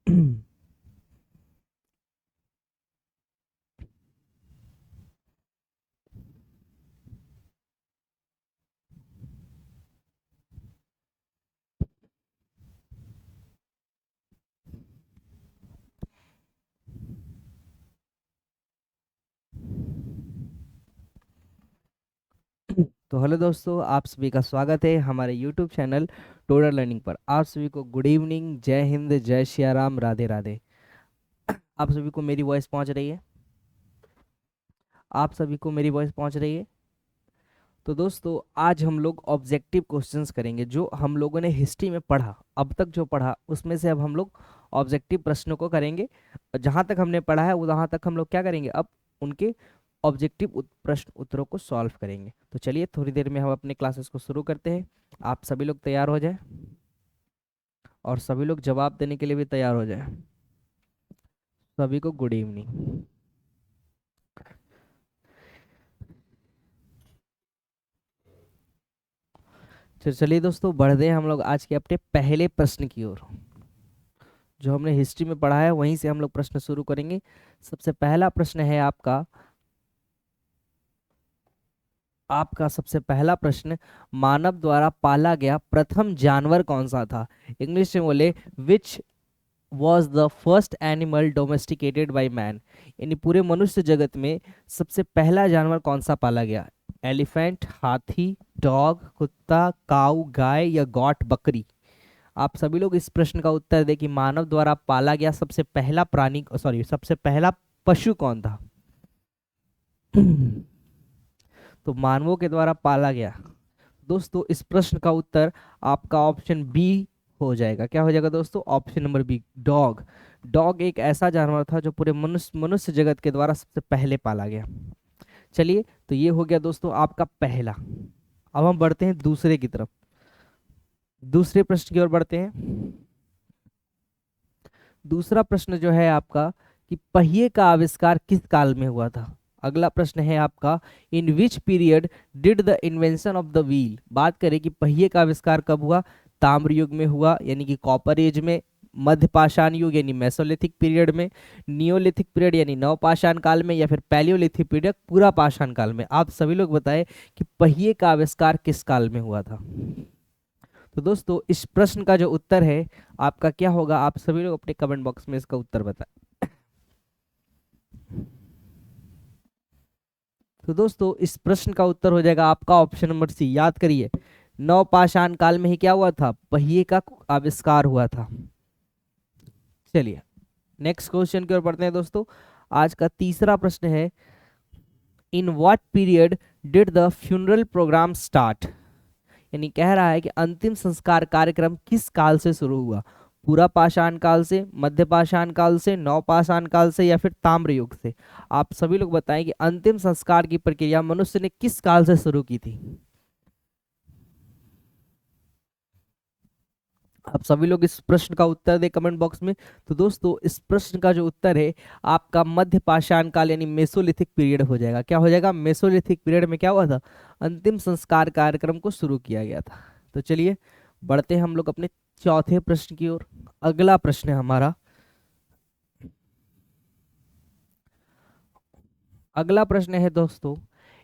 तो हेलो दोस्तों, आप सभी का स्वागत है हमारे यूट्यूब चैनल टोडर लर्निंग पर। आप सभी को गुड इवनिंग, जय हिंद, जय श्री राम, राधे राधे। आप सभी को मेरी वॉइस पहुंच रही है? आप सभी को मेरी वॉइस पहुंच रही है? तो दोस्तों, आज हम लोग ऑब्जेक्टिव क्वेश्चंस करेंगे। जो हम लोगों ने हिस्ट्री में पढ़ा, अब तक जो पढ़ा उसमें से अब हम लोग ऑब्जेक्टिव प्रश्नों को करेंगे। और जहाँ तक हमने पढ़ा है वहाँ तक हम लोग क्या करेंगे, अब उनके ऑब्जेक्टिव प्रश्न उत्तरों को सॉल्व करेंगे। तो चलिए थोड़ी देर में हम अपने क्लासेस को शुरू करते हैं। आप सभी लोग तैयार हो जाए और सभी लोग जवाब देने के लिए भी तैयार हो जाए। सभी को गुड इवनिंग। चलिए दोस्तों, बढ़ते हैं हम लोग आज के अपने पहले प्रश्न की ओर। जो हमने हिस्ट्री में पढ़ा है वहीं से हम लोग प्रश्न शुरू करेंगे। सबसे पहला प्रश्न है आपका। आपका सबसे पहला प्रश्न, मानव द्वारा पाला गया प्रथम जानवर कौन सा था? इंग्लिश में बोले, which was the first animal domesticated by man. यानी पूरे मनुष्य जगत में सबसे पहला जानवर कौन सा पाला गया? एलिफेंट, हाथी, डॉग, कुत्ता, काऊ, गाय या गॉट, बकरी। आप सभी लोग इस प्रश्न का उत्तर दें कि मानव द्वारा पाला गया सबसे पहला प्राणी, सॉरी, सबसे पहला पशु कौन था? तो मानवों के द्वारा पाला गया। दोस्तों, इस प्रश्न का उत्तर आपका ऑप्शन बी हो जाएगा। क्या हो जाएगा दोस्तों? Option number B, dog. Dog एक ऐसा जानवर था जो पूरे मनुष्य मनुष्य जगत के द्वारा सबसे पहले पाला गया। चलिए, तो ये हो गया दोस्तों आपका पहला। अब हम बढ़ते हैं दूसरे की तरफ। दूसरे प्रश्न की ओर बढ़ते हैं। दूसरा प्रश्न जो है आपका, कि पहिए का आविष्कार किस काल में हुआ था? अगला प्रश्न है आपका, in which period did the invention of the wheel. बात करें कि पहिए का आविष्कार कब हुआ? ताम्र युग में हुआ, यानी कि कॉपर एज में। मध्य पाषाण युग यानी मेसोलिथिक पीरियड में। नियोलिथिक पीरियड यानी नवपाषाण काल में, या फिर पैलियोलिथिक पीरियड पूरा पाषाण काल में। आप सभी लोग बताएं कि पहिए का आविष्कार किस काल में हुआ था? तो दोस्तों, इस प्रश्न का जो उत्तर है आपका क्या होगा, आप सभी लोग अपने कमेंट बॉक्स में इसका उत्तर बताएं। तो दोस्तों, इस प्रश्न का उत्तर हो जाएगा आपका ऑप्शन नंबर सी। याद करिए, नवपाषाण काल में ही क्या हुआ था? पहिए का आविष्कार हुआ था। चलिए, नेक्स्ट क्वेश्चन की ओर बढ़ते हैं दोस्तों। आज का तीसरा प्रश्न है, in what period did the funeral program start. यानी कह रहा है कि अंतिम संस्कार कार्यक्रम किस काल से शुरू हुआ? पूरा पाषाण काल से, मध्य पाषाण काल से, नवपाषाण काल से, या फिर ताम्र युग से। आप सभी लोग बताएं कि अंतिम संस्कार की प्रक्रिया मनुष्य ने किस काल से शुरू की थी? आप सभी लोग इस प्रश्न का उत्तर दें कमेंट बॉक्स में। तो दोस्तों, इस प्रश्न का जो उत्तर है आपका मध्य पाषाण काल यानी मेसोलिथिक पीरियड हो जाएगा। क्या हो जाएगा? मेसोलिथिक पीरियड में क्या हुआ था? अंतिम संस्कार कार्यक्रम को शुरू किया गया था। तो चलिए, बढ़ते हैं हम लोग अपने चौथे प्रश्न की ओर। अगला प्रश्न है हमारा। अगला प्रश्न है दोस्तों,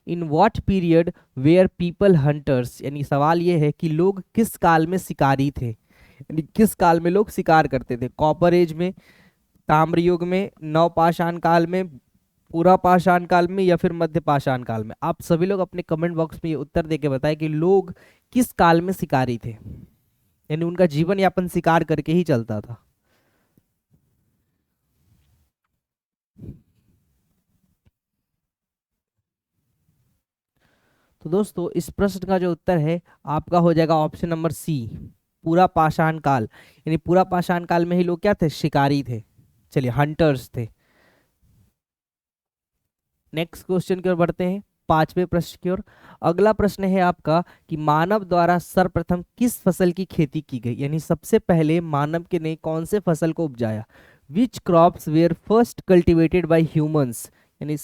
in what period were people hunters. यानी सवाल ये है कि लोग किस काल में शिकारी थे, यानी किस काल में लोग शिकार करते थे? कॉपर एज में, ताम्र युग में, नवपाषाण काल में, पूरा पाषाण काल में, या फिर मध्य पाषाण काल में। आप सभी लोग अपने कमेंट बॉक्स में ये उत्तर देके बताएं कि लोग किस काल में शिकारी थे, यानी उनका जीवन यापन शिकार करके ही चलता था। तो दोस्तों, इस प्रश्न का जो उत्तर है आपका हो जाएगा ऑप्शन नंबर सी, पूरा पाषाण काल। यानी पूरा पाषाण काल में ही लोग क्या थे? शिकारी थे। चलिए, हंटर्स थे। नेक्स्ट क्वेश्चन की ओर बढ़ते हैं, पांचवें प्रश्न की ओर। अगला प्रश्न है आपका कि मानव द्वारा सर्वप्रथम किस फसल की खेती की गई? यानी सबसे पहले मानव के ने कौन से फसल को उपजाया? Which crops were first cultivated by humans. यानी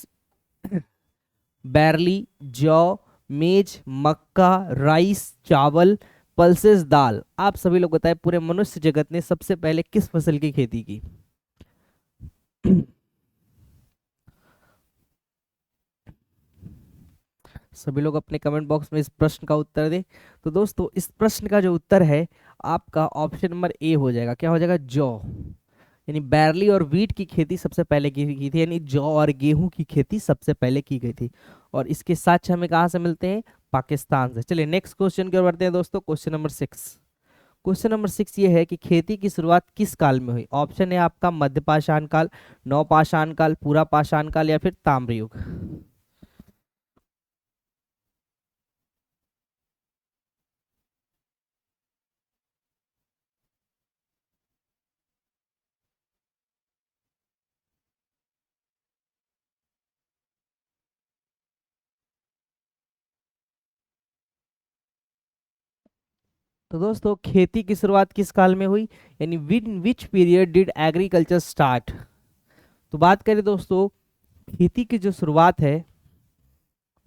बैरली, जौ, मेज, मक्का, राइस, चावल, पल्सेस दाल, आप सभी लोग बताएं पूरे मनुष्य जगत ने सबसे पहले किस फसल की खेती की? सभी लोग अपने कमेंट बॉक्स में इस प्रश्न का उत्तर दें। तो दोस्तों इस प्रश्न का जो उत्तर है आपका ऑप्शन नंबर ए हो जाएगा। क्या हो जाएगा? जौ, यानी बैरली और वीट की खेती सबसे पहले की थी, यानी जौ और गेहूं की खेती सबसे पहले की गई थी। और इसके साक्ष्य हमें कहाँ से मिलते हैं? पाकिस्तान से। चलिए नेक्स्ट क्वेश्चन की ओर बढ़ते हैं दोस्तों। Question number 6। क्वेश्चन नंबर 6 ये है कि खेती की शुरुआत किस काल में हुई? ऑप्शन है आपका मध्यपाषाण काल, नवपाषाण काल, पूरा पाषाण काल या फिर ताम्र युग। तो दोस्तों खेती की शुरुआत किस काल में हुई, यानी win which period did agriculture start? तो बात करें दोस्तों खेती की जो शुरुआत है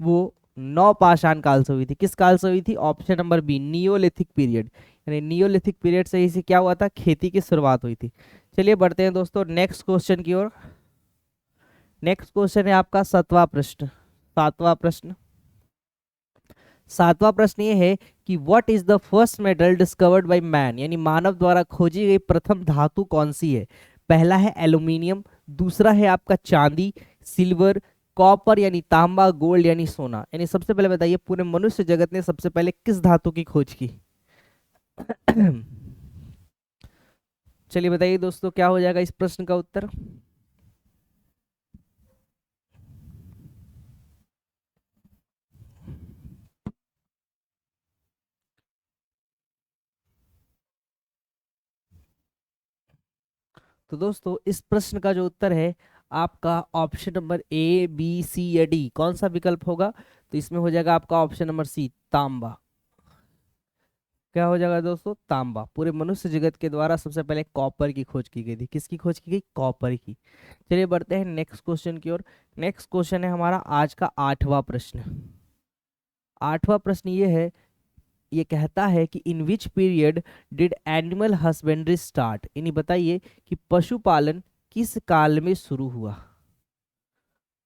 वो नवपाषाण काल से हुई थी। किस काल से हुई थी? Option number B, neolithic period. यानी नियोलिथिक पीरियड से ही से क्या हुआ था? खेती की शुरुआत हुई थी। चलिए बढ़ते हैं दोस्तों नेक्स्ट क्वेश्चन की ओर। नेक्स्ट क्वेश्चन है आपका 7वां प्रश्न। 7वां प्रश्न ये है कि what is the first metal discovered by man, यानी मानव द्वारा खोजी गई प्रथम धातु कौन सी है? पहला है एल्यूमिनियम, दूसरा है आपका चांदी, सिल्वर, कॉपर यानी तांबा, गोल्ड यानी सोना। यानी सबसे पहले बताइए पूरे मनुष्य जगत ने सबसे पहले किस धातु की खोज की? चलिए बताइए दोस्तों क्या हो जाएगा इस प्रश्न का उत्तर? तो दोस्तों इस प्रश्न का जो उत्तर है आपका ऑप्शन नंबर ए, बी, सी या डी, कौन सा विकल्प होगा? तो इसमें हो जाएगा आपका ऑप्शन नंबर सी, तांबा। क्या हो जाएगा दोस्तों? तांबा। पूरे मनुष्य जगत के द्वारा सबसे पहले कॉपर की खोज की गई थी। किसकी खोज की गई? कॉपर की। चलिए बढ़ते हैं नेक्स्ट क्वेश्चन की ओर। नेक्स्ट क्वेश्चन है हमारा आज का 8वां प्रश्न। 8वां प्रश्न ये है, ये कहता है कि in which period did animal husbandry start, यानी बताइए कि पशुपालन किस काल में शुरू हुआ?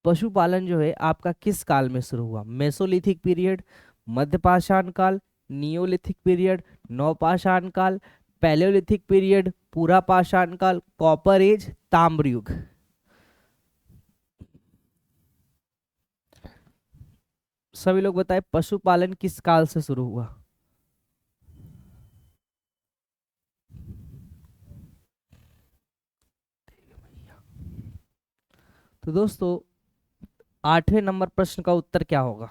पशुपालन जो है आपका किस काल में शुरू हुआ? मेसोलिथिक पीरियड, मध्यपाषाण काल, नियोलिथिक पीरियड, नवपाषाण काल, पैलेयोलिथिक पीरियड, पूरा पाषाण काल, कॉपर एज, ताम्र युग। सभी लोग बताएं पशुपालन किस काल से शुरू हुआ? तो दोस्तों 8वें नंबर प्रश्न का उत्तर क्या होगा?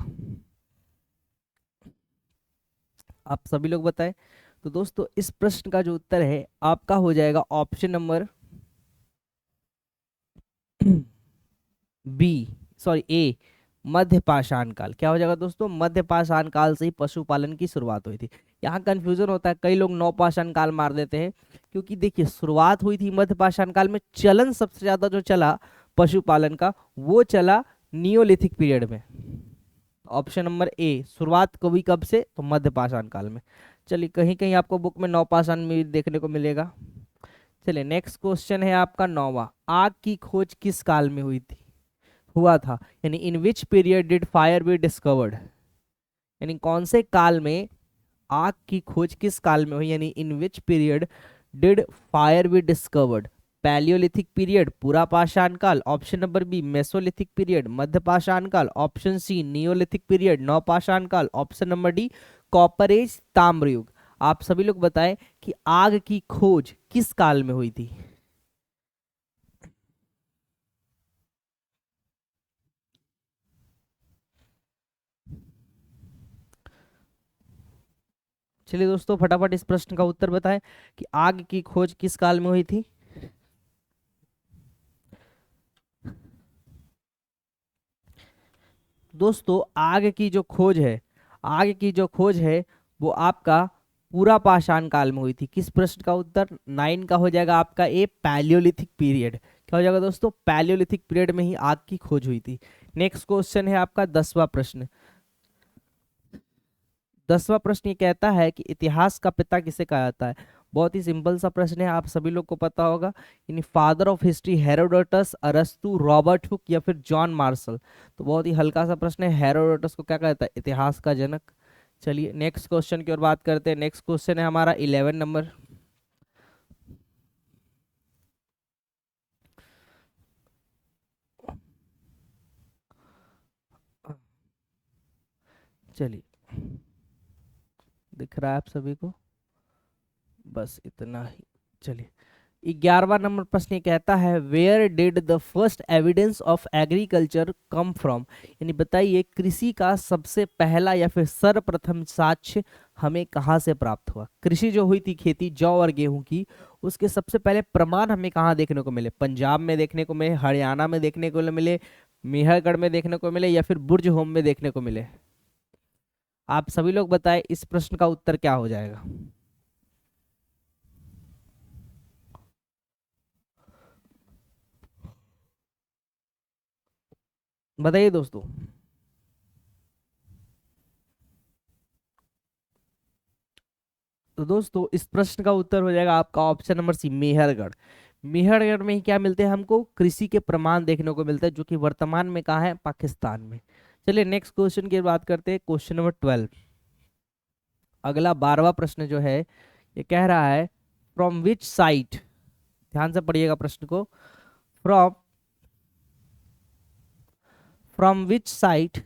आप सभी लोग बताएं। तो दोस्तों इस प्रश्न का जो उत्तर है आपका हो जाएगा ऑप्शन नंबर बी, सॉरी ए, मध्य पाषाण काल। क्या हो जाएगा दोस्तों? मध्य पाषाण काल से ही पशुपालन की शुरुआत हुई थी। यहाँ कंफ्यूजन होता है, कई लोग नवपाषाण काल मार देते हैं, क्योंकि देखिए शुरुआत हुई थी मध्य पाषाण काल में। चलन सबसे ज्यादा जो चला पशुपालन का वो चला नियोलिथिक पीरियड में। ऑप्शन नंबर ए, शुरुआत कभी कब से? तो मध्य पाषाण काल में। चलिए कहीं कहीं आपको बुक में नवपाषाण में भी देखने को मिलेगा। चलिए नेक्स्ट क्वेश्चन है आपका 9वां। आग की खोज किस काल में हुआ था, यानी in which period did fire be discovered? यानी कौन से काल में आग की खोज किस काल में हुई, यानी in which period did fire be discovered? Palaeolithic period, पूरा पाषाण काल, option number B Mesolithic period, मध्य पाषाण काल, ऑप्शन सी नियोलिथिक पीरियड, नवपाषाण काल, option number D copper age, ताम्र युग। आप सभी लोग बताएं कि आग की खोज किस काल में हुई थी? चलिए दोस्तों फटाफट इस प्रश्न का उत्तर बताएं कि आग की खोज किस काल में हुई थी? दोस्तों आग की जो खोज है वो आपका पूरा पाषाण काल में हुई थी। किस प्रश्न का उत्तर? 9 का हो जाएगा आपका ए, पैलियोलिथिक पीरियड। क्या हो जाएगा दोस्तों? पैलियोलिथिक पीरियड में ही आग की खोज हुई थी। नेक्स्ट क्वेश्चन है आपका 10वां प्रश्न। 10वां प्रश्न ये कहता है कि इतिहास का पिता किसे कहा जाता है। बहुत ही सिंपल सा प्रश्न है, आप सभी लोग को पता होगा। यानी फादर ऑफ हिस्ट्री हेरोडोटस, अरस्तु, रॉबर्ट हुक या फिर जॉन मार्शल। तो बहुत ही हल्का सा प्रश्न है, हेरोडोटस को क्या कहा जाता है, इतिहास का जनक। चलिए नेक्स्ट क्वेश्चन की ओर बात करते हैं। नेक्स्ट क्वेश्चन है हमारा 11 नंबर। चलिए, दिख रहा है आप सभी को, बस इतना ही। चलिए 11वां नंबर प्रश्न ये कहता है, where did the first evidence of agriculture come from. यानी बताइए कृषि का सबसे पहला या फिर सर्वप्रथम साक्ष्य हमें कहाँ से प्राप्त हुआ। कृषि जो हुई थी, खेती जौ और गेहूं की, उसके सबसे पहले प्रमाण हमें कहाँ देखने को मिले। पंजाब में देखने को मिले, हरियाणा में देखने को मिले, मेहरगढ़ में देखने को मिले या फिर बुर्ज होम में देखने को मिले। आप सभी लोग बताएं इस प्रश्न का उत्तर क्या हो जाएगा। बताइए दोस्तों। तो दोस्तों इस प्रश्न का उत्तर हो जाएगा आपका option number C, Mehrgarh. Mehrgarh में ही क्या मिलते हैं हमको, कृषि के प्रमाण देखने को मिलते हैं, जो कि वर्तमान में कहाँ है, पाकिस्तान में। चलिए नेक्स्ट क्वेश्चन की बात करते हैं, क्वेश्चन नंबर 12। अगला 12वां प्रश्न जो है ये कह रहा है, फ्रॉम विच साइट, ध्यान से पढ़िएगा प्रश्न को, from from which site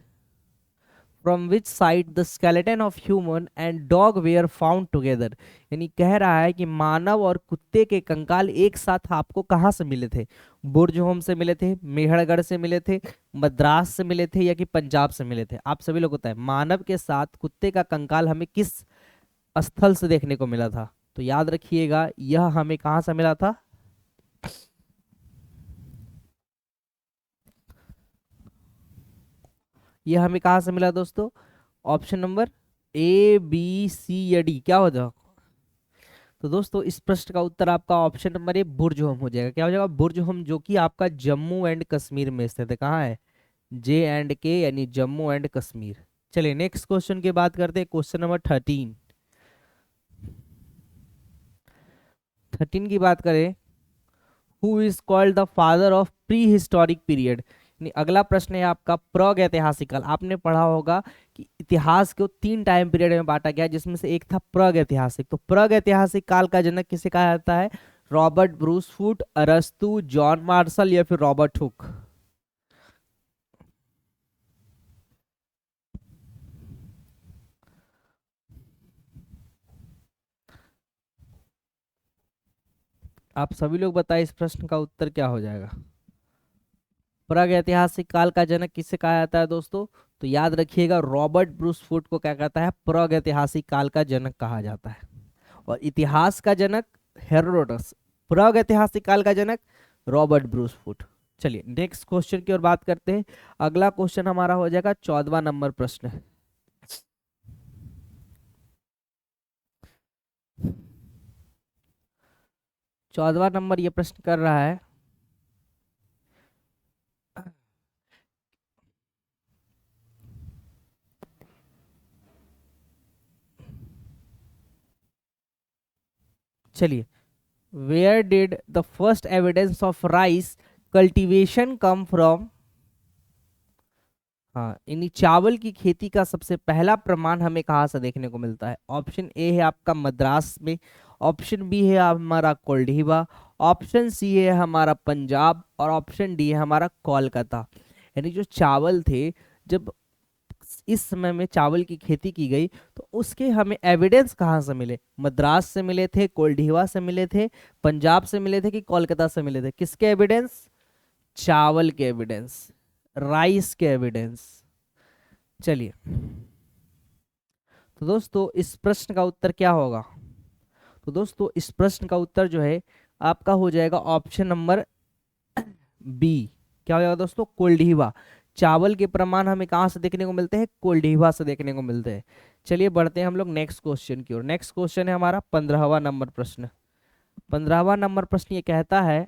from which side the skeleton of human and dog were found together. यानी कह रहा है कि मानव और कुत्ते के कंकाल एक साथ आपको कहाँ से मिले थे। बुर्ज होम से मिले थे, मेहरगढ़ से मिले थे, मद्रास से मिले थे या कि पंजाब से मिले थे। आप सभी लोग बताएं मानव के साथ कुत्ते का कंकाल हमें किस स्थल से देखने को मिला था। तो याद रखिएगा यह हमें कहाँ से मिला था, यह हमें कहाँ से मिला दोस्तों। ऑप्शन नंबर ए, बी, सी या डी, क्या हो जाएगा। तो दोस्तों इस प्रश्न का उत्तर आपका ऑप्शन नंबर ए, बुर्ज होम हो जाएगा। क्या हो जाएगा, बुर्ज होम, जो कि आपका जम्मू एंड कश्मीर में स्थित है। कहाँ है, जे एंड के, यानी जम्मू एंड कश्मीर। चलिए नेक्स्ट क्वेश्चन की बात करते हैं, क्वेश्चन नंबर 13। 13 की बात करें, who is called the father of pre historic period. अगला प्रश्न है आपका प्राग ऐतिहासिक काल। आपने पढ़ा होगा कि इतिहास को 3 टाइम पीरियड में बांटा गया, जिसमें से एक था प्राग ऐतिहासिक। तो प्राग ऐतिहासिक काल का जनक किसे कहा जाता है, रॉबर्ट ब्रूस फूट, अरस्तु, जॉन मार्शल या फिर रॉबर्ट हुक। आप सभी लोग बताएं इस प्रश्न का उत्तर क्या हो जाएगा। प्राग ऐतिहासिक काल का जनक किसे कहा जाता है दोस्तों। तो याद रखिएगा रॉबर्ट ब्रूस फूट को क्या कहता है, प्राग ऐतिहासिक काल का जनक कहा जाता है। और इतिहास का जनक हेरोडोटस, प्राग ऐतिहासिक काल का जनक रॉबर्ट ब्रूस फूट। चलिए नेक्स्ट क्वेश्चन की ओर बात करते हैं। अगला क्वेश्चन हमारा हो जाएगा 14वां नंबर प्रश्न। 14वां नंबर ये प्रश्न कर रहा है, चलिए, where did the first evidence of rice cultivation come from. हाँ, इन्हीं चावल की खेती का सबसे पहला प्रमाण हमें कहाँ से देखने को मिलता है। ऑप्शन ए है आपका मद्रास में, ऑप्शन बी है हमारा कोल्डीवा, ऑप्शन सी है हमारा पंजाब और ऑप्शन डी है हमारा कोलकाता। यानी जो चावल थे, जब इस समय में चावल की खेती की गई तो उसके हमें एविडेंस कहाँ से मिले, मद्रास से मिले थे, कोल्डीवा से मिले थे, पंजाब से मिले थे कि कोलकाता से मिले थे। किसके एविडेंस, चावल के एविडेंस, राइस के एविडेंस। चलिए तो दोस्तों इस प्रश्न का उत्तर क्या होगा। तो दोस्तों इस प्रश्न का उत्तर जो है आपका हो जाएगा ऑप्शन नंबर बी। क्या हो जाएगा दोस्तों, कोल्डीवा। चावल के प्रमाण हमें कहाँ से देखने को मिलते हैं, कोल्डीवा से देखने को मिलते हैं। चलिए बढ़ते हैं हम लोग नेक्स्ट क्वेश्चन की ओर। नेक्स्ट क्वेश्चन है हमारा 15वां नंबर प्रश्न। 15वां नंबर प्रश्न ये कहता है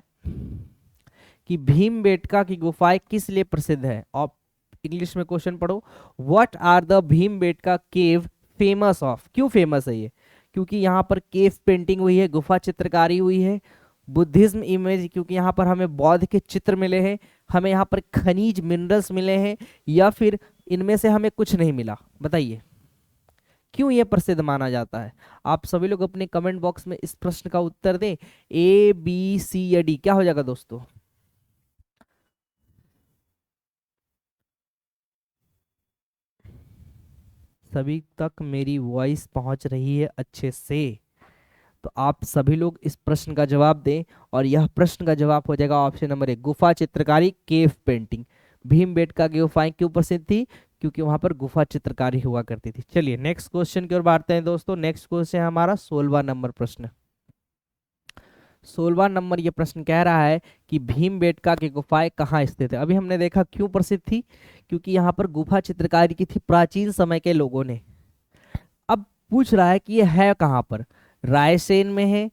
कि भीमबेटका की गुफाएं किस लिए प्रसिद्ध है। आप इंग्लिश में क्वेश्चन पढ़ो, what are the Bhimbetka cave famous of, क्यों फेमस है ये? क्योंकि यहाँ पर केव पेंटिंग हुई है, गुफा चित्रकारी हुई है। बुद्धिज्म इमेज, क्योंकि यहाँ पर हमें बौद्ध के चित्र मिले हैं। हमें यहाँ पर खनिज मिनरल्स मिले हैं, या फिर इनमें से हमें कुछ नहीं मिला? बताइए क्यों ये प्रसिद्ध माना जाता है? आप सभी लोग अपने कमेंट बॉक्स में इस प्रश्न का उत्तर दें। ए, बी, सी या डी, क्या हो जाएगा दोस्तों? सभी तक मेरी वॉइस पहुंच रही है अच्छे से? तो आप सभी लोग इस प्रश्न का जवाब दें, और यह प्रश्न का जवाब हो जाएगा ऑप्शन नंबर ए, गुफा चित्रकारी, केव पेंटिंग। भीमबेटका की गुफाएं क्यों प्रसिद्ध थी? क्योंकि वहां पर गुफा चित्रकारी हुआ करती थी। चलिए नेक्स्ट क्वेश्चन की ओर बढ़ते हैं दोस्तों। नेक्स्ट क्वेश्चन है हमारा 16वां नंबर प्रश्न। 16वां नंबर ये प्रश्न कह रहा है कि भीमबेटका की गुफाएं कहाँ स्थित है? अभी हमने देखा क्यों प्रसिद्ध थी, क्योंकि यहाँ पर गुफा चित्रकारी की थी प्राचीन समय के लोगों ने। अब पूछ रहा है कि ये है कहाँ पर? रायसेन में है,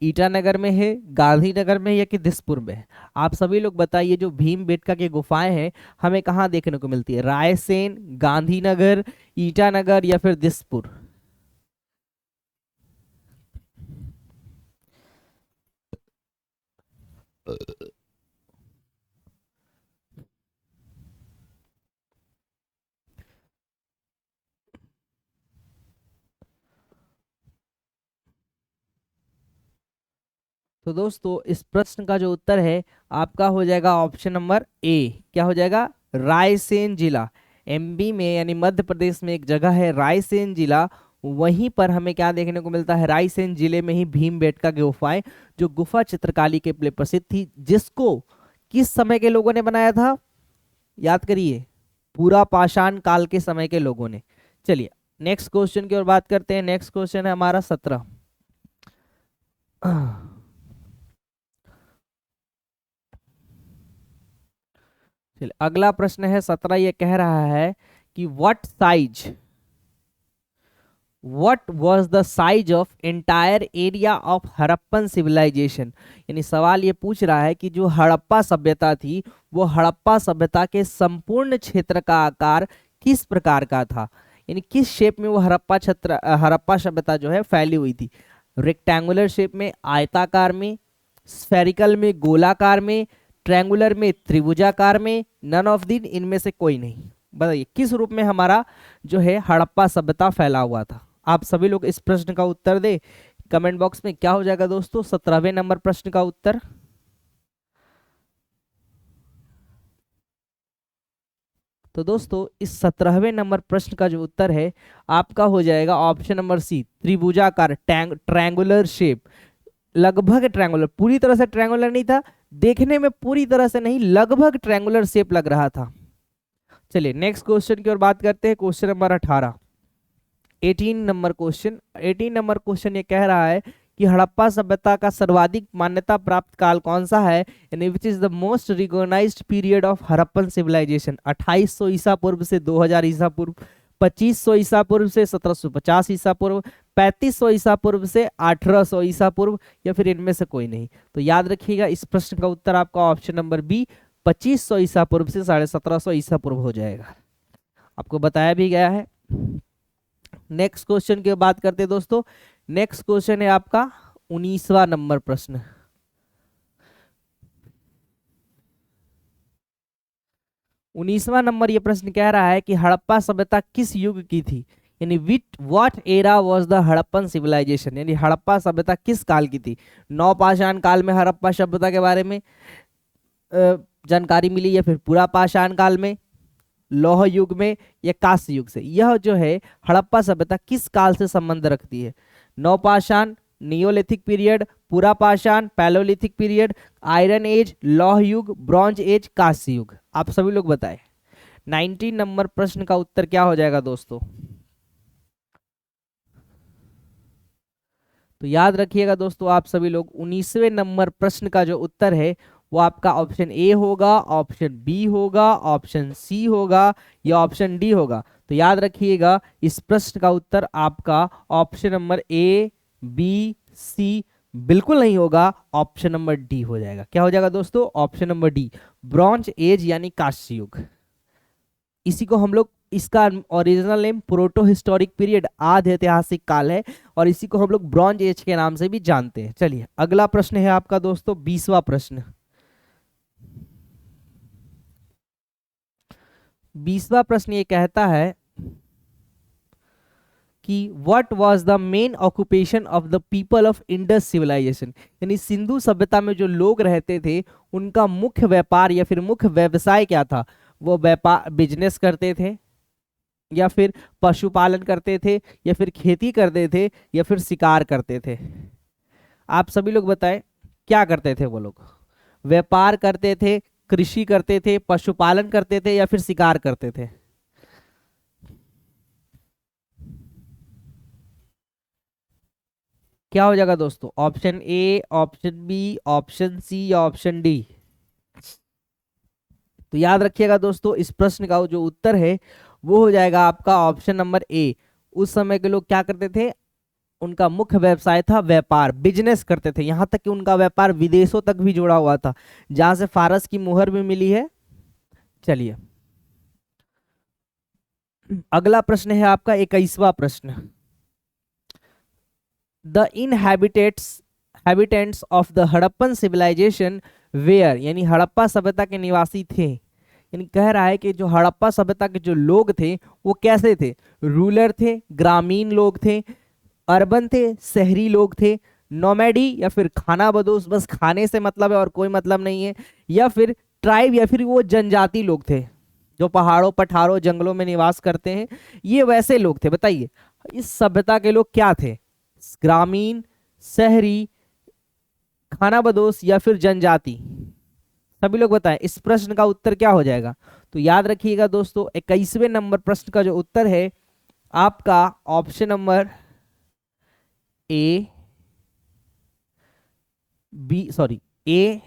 ईटानगर में है, गांधीनगर में है, या कि दिसपुर में है? आप सभी लोग बताइए, जो भीमबेटका की गुफाएं हैं हमें कहाँ देखने को मिलती है? रायसेन, गांधीनगर, ईटानगर या फिर दिसपुर? तो दोस्तों इस प्रश्न का जो उत्तर है आपका हो जाएगा ऑप्शन नंबर ए। क्या हो जाएगा? रायसेन जिला। एमपी में यानी मध्य प्रदेश में एक जगह है रायसेन जिला, वहीं पर हमें क्या देखने को मिलता है? रायसेन जिले में ही भीमबेटका की गुफाएं, जो गुफा चित्रकारी के लिए प्रसिद्ध थी, जिसको किस समय के लोगों ने बनाया था? याद करिए, पूरा पाषाण काल के समय के लोगों ने। चलिए नेक्स्ट क्वेश्चन की ओर बात करते हैं। नेक्स्ट क्वेश्चन है हमारा 17। चलिए अगला प्रश्न है 17। ये कह रहा है कि what was the size of entire area of Harappan civilisation? यानी सवाल ये पूछ रहा है कि जो हड़प्पा सभ्यता थी, वो हड़प्पा सभ्यता के संपूर्ण क्षेत्र का आकार किस प्रकार का था? यानी किस शेप में वो हड़प्पा सभ्यता जो है फैली हुई थी? रेक्टेंगुलर शेप में, आयताकार में, स्फेरिकल में, गोलाकार में, ट्रायंगुलर में, त्रिभुजाकार में, नन ऑफ दी, इनमें से कोई नहीं? बताइए किस रूप में हमारा जो है हड़प्पा सभ्यता फैला हुआ था? आप सभी लोग इस प्रश्न का उत्तर दे कमेंट बॉक्स में। क्या हो जाएगा दोस्तों 17वें नंबर प्रश्न का उत्तर? तो दोस्तों इस 17वें नंबर प्रश्न का जो उत्तर है आपका हो जाएगा ऑप्शन नंबर सी, त्रिभुजाकार, ट्रायंगुलर शेप। लगभग ट्रायंगुलर, पूरी तरह से ट्रायंगुलर नहीं था, देखने में पूरी तरह से नहीं, लगभग ट्रायंगुलर शेप लग रहा था। चलिए नेक्स्ट क्वेश्चन की ओर बात करते हैं। Question number 18, 18 number question. 18 number question ये कह रहा है कि हड़प्पा सभ्यता का सर्वाधिक मान्यता प्राप्त काल कौन सा है? यानी which is the most recognised period of Harappan civilisation? 2800 ईसा पूर्व से 2000 ईसा पूर्व, 2500 ईसा पूर्व से 1750 ईसा पूर्व, 3500 ईसा पूर्व से 1800 ईसा पूर्व, या फिर इनमें से कोई नहीं? तो याद रखिएगा इस प्रश्न का उत्तर आपका ऑप्शन नंबर बी, 2500 ईसा पूर्व से 1750 ईसा पूर्व हो जाएगा। आपको बताया भी गया है। नेक्स्ट क्वेश्चन की बात करते हैं दोस्तों। नेक्स्ट क्वेश्चन है आपका 19वां नंबर प्रश्न। 19वां नंबर ये प्रश्न कह रहा है कि हड़प्पा सभ्यता किस युग की थी? यानी which what era was the Harappan civilisation? यानी हड़प्पा सभ्यता किस काल की थी? नवपाषाण काल में हड़प्पा सभ्यता के बारे में जानकारी मिली, या फिर पूरा पाषाण काल में, लौह युग में, या कांस्य युग से? यह जो है हड़प्पा सभ्यता किस काल से संबंध रखती है? नवपाषाण, नियोलिथिक पीरियड, पूरा पाषाण, पैलोलिथिक पीरियड, आयरन एज, लौह युग, ब्रॉन्ज एज, कांस्य युग? आप सभी लोग बताएं। 19 नंबर प्रश्न का उत्तर क्या हो जाएगा दोस्तों? तो याद रखिएगा दोस्तों आप सभी लोग, 19वें नंबर प्रश्न का जो उत्तर है वो आपका ऑप्शन ए होगा, ऑप्शन बी होगा, ऑप्शन सी होगा, या ऑप्शन डी होगा? तो याद रखिएगा इस प्रश्न का उत्तर आपका ऑप्शन नंबर ए, बी, सी बिल्कुल नहीं होगा, ऑप्शन नंबर डी हो जाएगा। क्या हो जाएगा दोस्तों? Option number D, bronze age यानी कांस्य युग। इसी को हम लोग इसका original name proto historic period, आद्य ऐतिहासिक काल है, और इसी को हम लोग ब्रॉन्ज एज के नाम से भी जानते हैं। चलिए अगला प्रश्न है आपका दोस्तों 20वां प्रश्न। 20वां प्रश्न ये कहता है कि what was the main occupation of the people of Indus civilisation, यानी सिंधु सभ्यता में जो लोग रहते थे उनका मुख्य व्यापार या फिर मुख्य व्यवसाय क्या था। वो व्यापार बिजनेस करते थे, या फिर पशुपालन करते थे, या फिर खेती करते थे, या फिर शिकार करते थे। आप सभी लोग बताएं क्या करते थे वो लोग। व्यापार करते थे, कृषि करते थे, पशुपालन करते थे, या फिर शिकार करते थे। क्या हो जाएगा दोस्तों, option A, option B, option C या ऑप्शन डी। तो याद रखिएगा दोस्तों, इस प्रश्न का जो उत्तर है वो हो जाएगा आपका ऑप्शन नंबर ए। उस समय के लोग क्या करते थे, उनका मुख्य व्यवसाय था व्यापार, बिजनेस करते थे। यहां तक कि उनका व्यापार विदेशों तक भी जुड़ा हुआ था, जहां से फारस की मुहर भी मिली है। चलिए अगला प्रश्न है आपका 21वां प्रश्न। The habitants of the Harappan civilisation were, यानी हड़प्पा सभ्यता के निवासी थे। यानी कह रहा है कि जो हड़प्पा सभ्यता के जो लोग थे वो कैसे थे, रूलर थे, ग्रामीण लोग थे, अर्बन थे, शहरी लोग थे, नोमैडी या फिर खाना बदोश, बस खाने से मतलब है और कोई मतलब नहीं है, या फिर ट्राइब या फिर वो जनजाति लोग थे जो पहाड़ों पठारों जंगलों में निवास करते हैं, ये वैसे लोग थे। बताइए इस सभ्यता के लोग क्या थे, ग्रामीण, शहरी, खाना बदोश या फिर जनजाति। सभी लोग बताएं इस प्रश्न का उत्तर क्या हो जाएगा। तो याद रखिएगा दोस्तों 21वें नंबर प्रश्न का जो उत्तर है आपका option number A B, sorry A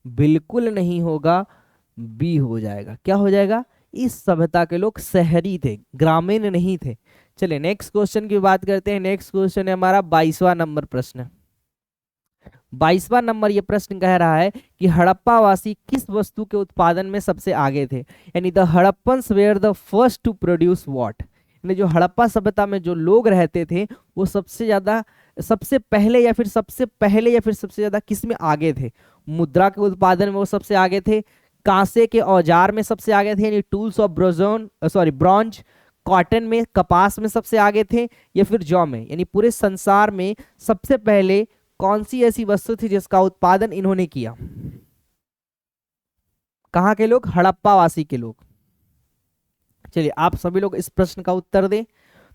बिल्कुल नहीं होगा, बी हो जाएगा। क्या हो जाएगा, इस सभ्यता के लोग शहरी थे, ग्रामीण नहीं थे। चलिए नेक्स्ट क्वेश्चन की बात करते हैं। नेक्स्ट क्वेश्चन है हमारा 22वां नंबर प्रश्न। 22वां नंबर ये प्रश्न कह रहा है कि हड़प्पा वासी किस वस्तु के उत्पादन में सबसे आगे थे, यानी the Harappans were the first to produce what, यानी जो हड़प्पा सभ्यता में जो लोग रहते थे वो सबसे ज्यादा, सबसे पहले या फिर सबसे ज्यादा किस में आगे थे। मुद्रा के उत्पादन में वो सबसे आगे थे, कांसे के औजार में सबसे आगे थे यानी टूल्स ऑफ ब्रॉन्ज, कॉटन में, कपास में सबसे आगे थे, या फिर जौ में, यानी पूरे संसार में सबसे पहले कौन सी ऐसी वस्तु थी जिसका उत्पादन इन्होंने किया। कहाँ के लोग, हड़प्पा वासी के लोग। चलिए आप सभी लोग इस प्रश्न का उत्तर दें।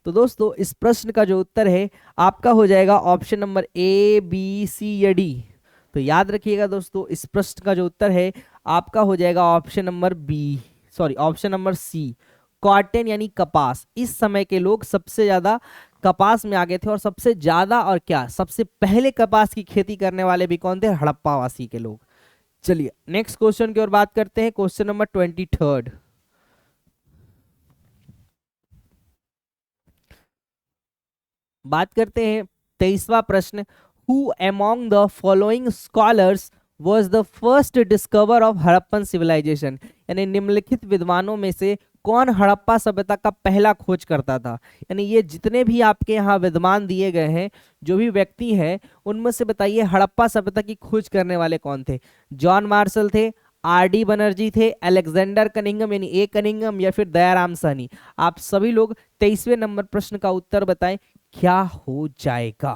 तो दोस्तों इस प्रश्न का जो उत्तर है आपका हो जाएगा ऑप्शन नंबर ए, बी, सी या डी। तो याद रखिएगा दोस्तों इस प्रश्न का जो उत्तर है आपका हो जाएगा option number B, sorry option number C, cotton यानी कपास। इस समय के लोग सबसे ज्यादा कपास में आगे थे, और सबसे ज्यादा और क्या सबसे पहले कपास की खेती करने वाले भी कौन थे, हड़प्पावासी के लोग। चलिए नेक्स्ट क्वेश्चन की ओर बात करते हैं। Question number 23। बात करते हैं 23वां प्रश्न। Who among the following scholars was the first discover of Harappan civilisation, यानी निम्नलिखित विद्वानों में से कौन हड़प्पा सभ्यता का पहला खोज करता था। यानी ये जितने भी आपके यहाँ विद्वान दिए गए हैं, जो भी व्यक्ति हैं, उनमें से बताइए हड़प्पा सभ्यता की खोज करने वाले कौन थे। जॉन मार्शल थे, आर डी बनर्जी थे, अलेक्जेंडर कनिंघम यानी ए कनिंघम, या फिर दयाराम सहनी। आप सभी लोग 23वें नंबर प्रश्न का उत्तर बताएं क्या हो जाएगा।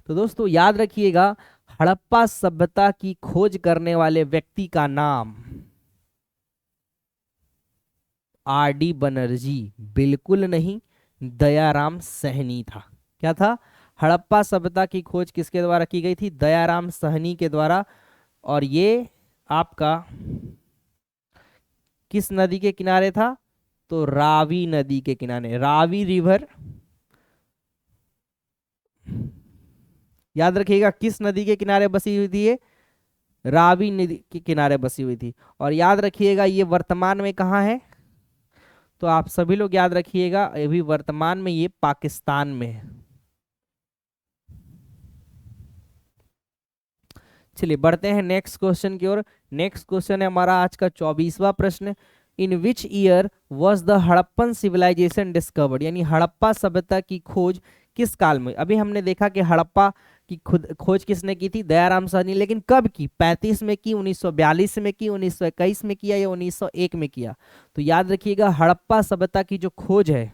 तो दोस्तों याद रखिएगा हड़प्पा सभ्यता की खोज करने वाले व्यक्ति का नाम आर डी बनर्जी बिल्कुल नहीं, दयाराम सहनी था। क्या था, हड़प्पा सभ्यता की खोज किसके द्वारा की गई थी, दयाराम सहनी के द्वारा। और ये आपका किस नदी के किनारे था, तो रावी नदी के किनारे, रावी रिवर। याद रखिएगा किस नदी के किनारे बसी हुई थी ये, रावी नदी के किनारे बसी हुई थी। और याद रखिएगा ये वर्तमान में कहाँ है, तो आप सभी लोग याद रखिएगा अभी वर्तमान में ये पाकिस्तान में है। चलिए बढ़ते हैं नेक्स्ट क्वेश्चन की ओर। नेक्स्ट क्वेश्चन है हमारा आज का 24वां प्रश्न। In which year was the Harappan civilisation discovered, यानी हड़प्पा सभ्यता की खोज किस काल में। अभी हमने देखा कि हड़प्पा की खोज किसने की थी, दयाराम साहनी, लेकिन कब की, 35 में की, 1942 में की, 1921 में किया या 1901 में किया। तो याद रखिएगा हड़प्पा सभ्यता की जो खोज है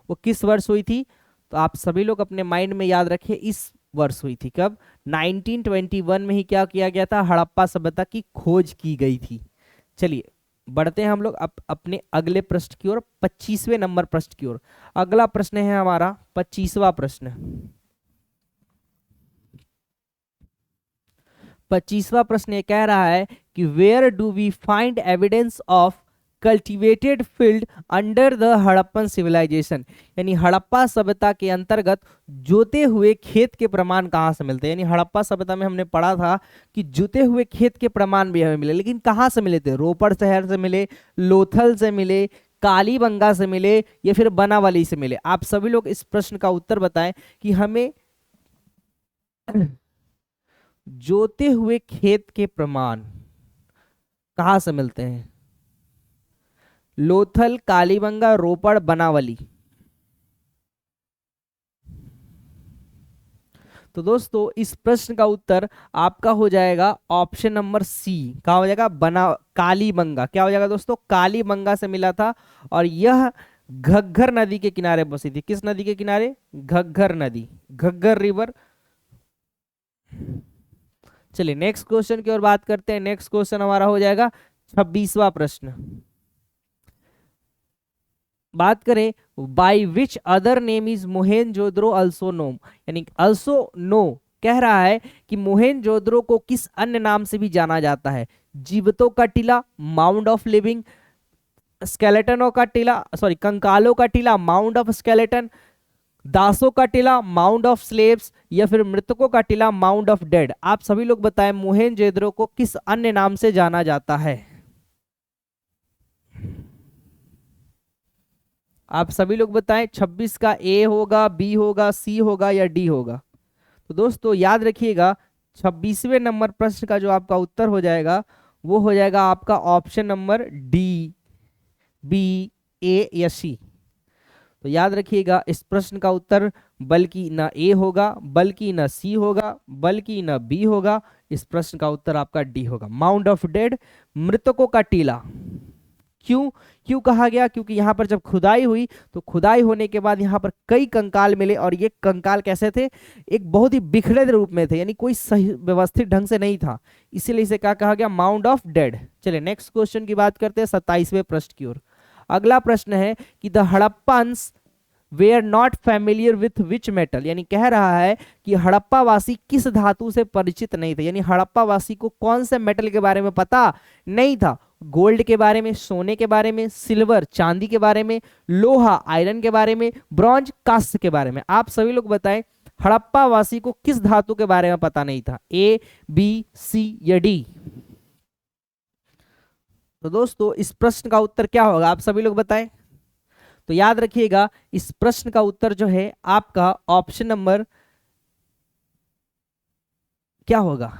वो किस वर्ष हुई थी। तो आप सभी लोग अपने माइंड में याद रखिए इस वर्ष हुई थी। कब, 1921 में ही क्या किया गया था, हड़प्पा सभ्यता की खोज की गई थी। चलिए बढ़ते हैं हम लोग अपने अगले प्रश्न की ओर, 25वें नंबर प्रश्न की ओर। अगला प्रश्न है हमारा 25वां प्रश्न। 25वां प्रश्न ये कह रहा है कि where do we find evidence of cultivated field under the Harappan civilisation, यानी हड़प्पा सभ्यता के अंतर्गत जोते हुए खेत के प्रमाण कहाँ से मिलते हैं। यानी हड़प्पा सभ्यता में हमने पढ़ा था कि जोते हुए खेत के प्रमाण भी हमें मिले, लेकिन कहाँ से मिले थे, रोपड़ शहर से मिले, लोथल से मिले, कालीबंगा से मिले या फिर बनावली से मिले। आप सभी लोग इस प्रश्न का उत्तर बताएं कि हमें जोते हुए खेत के प्रमाण कहाँ से मिलते हैं, लोथल, कालीबंगा, रोपड़, बनावली। तो दोस्तों इस प्रश्न का उत्तर आपका हो जाएगा ऑप्शन नंबर सी। कहाँ हो जाएगा, बना कालीबंगा। क्या हो जाएगा दोस्तों, कालीबंगा से मिला था। और यह घग्गर नदी के किनारे बसी थी। किस नदी के किनारे, घग्गर नदी, घग्गर रिवर। चलिए नेक्स्ट क्वेश्चन की ओर बात करते हैं। नेक्स्ट क्वेश्चन हमारा हो जाएगा 26वां प्रश्न। बात करें by which other name is Mohenjodaro also known, यानी अल्सो नो कह रहा है कि मोहेनजोदड़ो को किस अन्य नाम से भी जाना जाता है। जीवितों का टीला, माउंड ऑफ लिविंग, स्केलेटनों का टीला, सॉरी कंकालों का टीला, माउंड ऑफ स्केलेटन, दासों का टीला, माउंड ऑफ स्लेव्स, या फिर मृतकों का टीला, माउंड ऑफ डेड। आप सभी लोग बताएं मोहेनजोदड़ो को किस अन्य नाम से जाना जाता है। आप सभी लोग बताएं 26 का ए होगा, बी होगा, सी होगा या डी होगा। तो दोस्तों याद रखिएगा 26वें नंबर प्रश्न का जो आपका उत्तर हो जाएगा वो हो जाएगा आपका ऑप्शन नंबर डी, बी, ए या सी। तो याद रखिएगा इस प्रश्न का उत्तर बल्कि ना ए होगा, बल्कि ना सी होगा, बल्कि ना बी होगा। इस प्रश्न का उत्तर आपका डी होगा, माउंड ऑफ डेड, मृतकों का टीला। क्यों क्यों कहा गया, क्योंकि यहाँ पर जब खुदाई हुई तो खुदाई होने के बाद यहाँ पर कई कंकाल मिले, और ये कंकाल कैसे थे, एक बहुत ही बिखरे रूप में थे, यानी कोई सही व्यवस्थित ढंग से नहीं था, इसीलिए इसे क्या कहा गया, माउंड ऑफ डेड। चलिए नेक्स्ट क्वेश्चन की बात करते हैं 27वें प्रश्न की ओर। अगला प्रश्न है कि the Harappans were not familiar with which metal, यानी कह रहा है कि हड़प्पा वासी किस धातु से परिचित नहीं थे, यानी हड़प्पा वासी को कौन से मेटल के बारे में पता नहीं था। गोल्ड के बारे में, सोने के बारे में, सिल्वर चांदी के बारे में, लोहा आयरन के बारे में, ब्रॉन्ज कांस्य के बारे में। आप सभी लोग बताएं हड़प्पा वासी को किस धातु के बारे में पता नहीं था, ए, बी, सी या डी। तो दोस्तों इस प्रश्न का उत्तर क्या होगा, आप सभी लोग बताएं। तो याद रखिएगा इस प्रश्न का उत्तर जो है आपका ऑप्शन नंबर क्या होगा,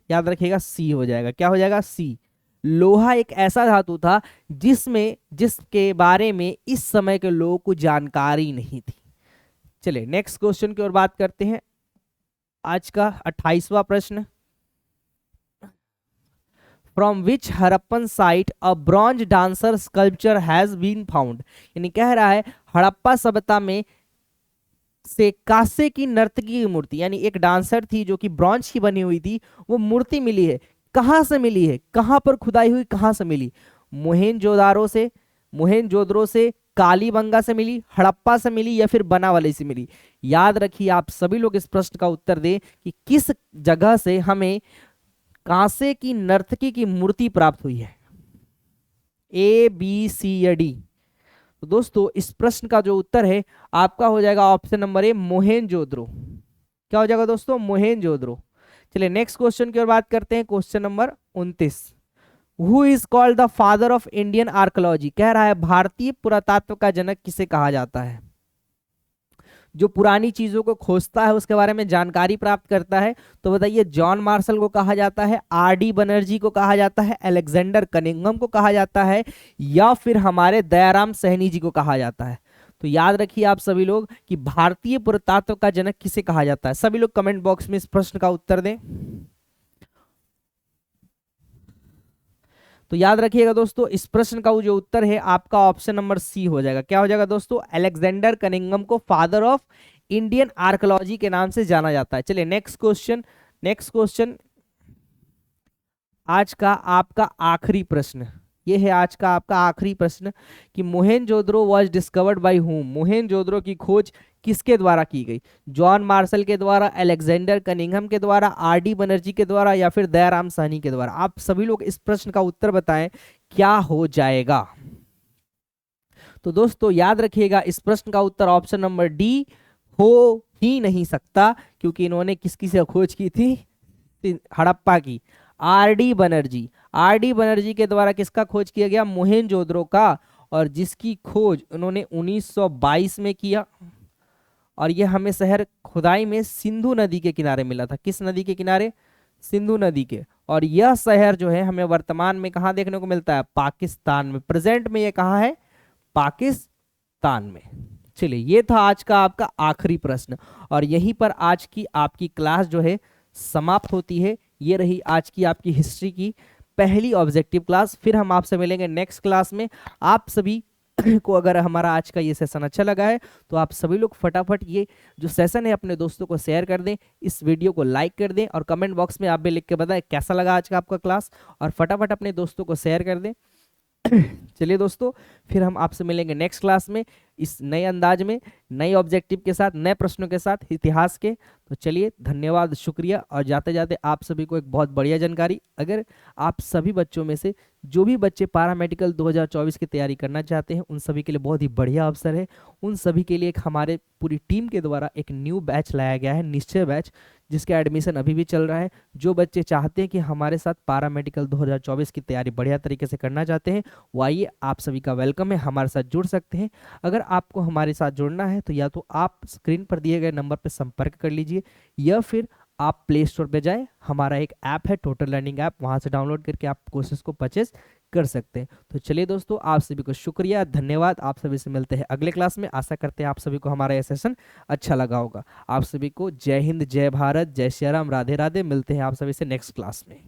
याद रखिएगा सी हो जाएगा। क्या हो जाएगा, सी। लोहा एक ऐसा धातु था जिसके बारे में इस समय के लोगों को जानकारी नहीं थी। चलिए नेक्स्ट क्वेश्चन की ओर बात करते हैं। आज का 28वां प्रश्न। From which Harappan site a bronze dancer sculpture has been found, यानी कह रहा है हड़प्पा सभ्यता में से कांसे की नर्तकी की मूर्ति, यानी एक डांसर थी जो कि ब्रॉन्ज की बनी हुई थी, वो मूर्ति मिली है। कहां से मिली है, कहां पर खुदाई हुई, कहां से मिली, मोहेनजोदारो से, मोहेनजोदड़ो से, कालीबंगा से मिली, हड़प्पा से मिली या फिर बनावली से मिली। याद रखिए आप सभी लोग इस प्रश्न का उत्तर दें कि किस जगह से हमें कांसे की नर्तकी की मूर्ति प्राप्त हुई है, ए, बी, सी या डी। तो दोस्तों इस प्रश्न का जो उत्तर है आपका हो जाएगा ऑप्शन नंबर ए, मोहेनजोदड़ो। क्या हो जाएगा दोस्तों, मोहेनजोदड़ो। चलिए नेक्स्ट क्वेश्चन की ओर बात करते हैं। Question number 29। Who is called the father of Indian archaeology, कह रहा है भारतीय पुरातत्व का जनक किसे कहा जाता है। जो पुरानी चीजों को खोजता है, उसके बारे में जानकारी प्राप्त करता है, तो बताइए जॉन मार्शल को कहा जाता है, आर डी बनर्जी को कहा जाता है, अलेक्जेंडर कनिंघम को कहा जाता है, या फिर हमारे दयाराम साहनी जी को कहा जाता है? तो याद रखिए आप सभी लोग कि भारतीय पुरातत्व का जनक किसे कहा जाता है। सभी लोग कमेंट बॉक्स में इस प्रश्न का उत्तर दें। तो याद रखिएगा दोस्तों, इस प्रश्न का जो उत्तर है आपका ऑप्शन नंबर सी हो जाएगा। क्या हो जाएगा दोस्तों? अलेक्जेंडर कनिंघम को फादर ऑफ इंडियन आर्कोलॉजी के नाम से जाना जाता है। चलिए नेक्स्ट क्वेश्चन। नेक्स्ट क्वेश्चन आज का आपका आखिरी प्रश्न, ये है आज का आपका आखिरी प्रश्न कि मोहेनजोदड़ो वाज डिस्कवर्ड बाय हूम? मोहेनजोदड़ो की खोज किसके द्वारा की गई? जॉन मार्शल के द्वारा, अलेक्जेंडर कनिंघम के द्वारा, आर डी बनर्जी के द्वारा, या फिर दयाराम साहनी के द्वारा? आप सभी लोग इस प्रश्न का उत्तर बताएं, क्या हो जाएगा? तो दोस्तों याद रखिएगा, इस प्रश्न का उत्तर ऑप्शन नंबर डी हो ही नहीं सकता, क्योंकि इन्होंने किसकी से खोज की थी? हड़प्पा की। R D Banerjee, R D Banerjee के द्वारा किसका खोज किया गया? मोहेनजोदड़ो का, और जिसकी खोज उन्होंने 1922 में किया। और यह हमें शहर खुदाई में सिंधु नदी के किनारे मिला था। किस नदी के किनारे? सिंधु नदी के। और यह शहर जो है हमें वर्तमान में कहाँ देखने को मिलता है? पाकिस्तान में। प्रेजेंट में यह कहाँ है? पाकिस्तान में। चलिए ये था आज का आपका आखिरी प्रश्न, और यहीं पर आज की आपकी क्लास जो है समाप्त होती है। ये रही आज की आपकी हिस्ट्री की पहली ऑब्जेक्टिव क्लास। फिर हम आपसे मिलेंगे नेक्स्ट क्लास में। आप सभी को अगर हमारा आज का ये सेशन अच्छा लगा है तो आप सभी लोग फटाफट ये जो सेशन है अपने दोस्तों को शेयर कर दें, इस वीडियो को लाइक कर दें, और कमेंट बॉक्स में आप भी लिख के बताएं कैसा लगा आज का आपका क्लास, और फटाफट अपने दोस्तों को शेयर कर दें। चलिए दोस्तों, फिर हम आपसे मिलेंगे नेक्स्ट क्लास में इस नए अंदाज में, नए ऑब्जेक्टिव के साथ, नए प्रश्नों के साथ इतिहास के। तो चलिए धन्यवाद, शुक्रिया। और जाते जाते आप सभी को एक बहुत बढ़िया जानकारी, अगर आप सभी बच्चों में से जो भी बच्चे पैरामेडिकल 2024 की तैयारी करना चाहते हैं, उन सभी के लिए बहुत ही बढ़िया अवसर है। उन सभी के लिए एक हमारे पूरी टीम के द्वारा एक न्यू बैच लाया गया है, निश्चय बैच, जिसका एडमिशन अभी भी चल रहा है। जो बच्चे चाहते हैं कि हमारे साथ पैरामेडिकल 2024 की तैयारी बढ़िया तरीके से करना चाहते हैं, वो आइए, आप सभी का वेलकम है, हमारे साथ जुड़ सकते हैं। अगर आपको हमारे साथ जुड़ना है तो या तो आप स्क्रीन पर दिए गए नंबर पर संपर्क कर लीजिए, या फिर आप प्ले स्टोर पे जाएं, हमारा एक ऐप है टोटल लर्निंग ऐप, वहां से डाउनलोड करके आप कोर्सेज को परचेज कर सकते हैं। तो चलिए दोस्तों, आप सभी को शुक्रिया, धन्यवाद। आप सभी से मिलते हैं अगले क्लास में। आशा करते हैं आप सभी को हमारा यह सेशन अच्छा लगा होगा। आप सभी को जय हिंद, जय भारत, जय श्री राम, राधे राधे। मिलते हैं आप सभी से नेक्स्ट क्लास में।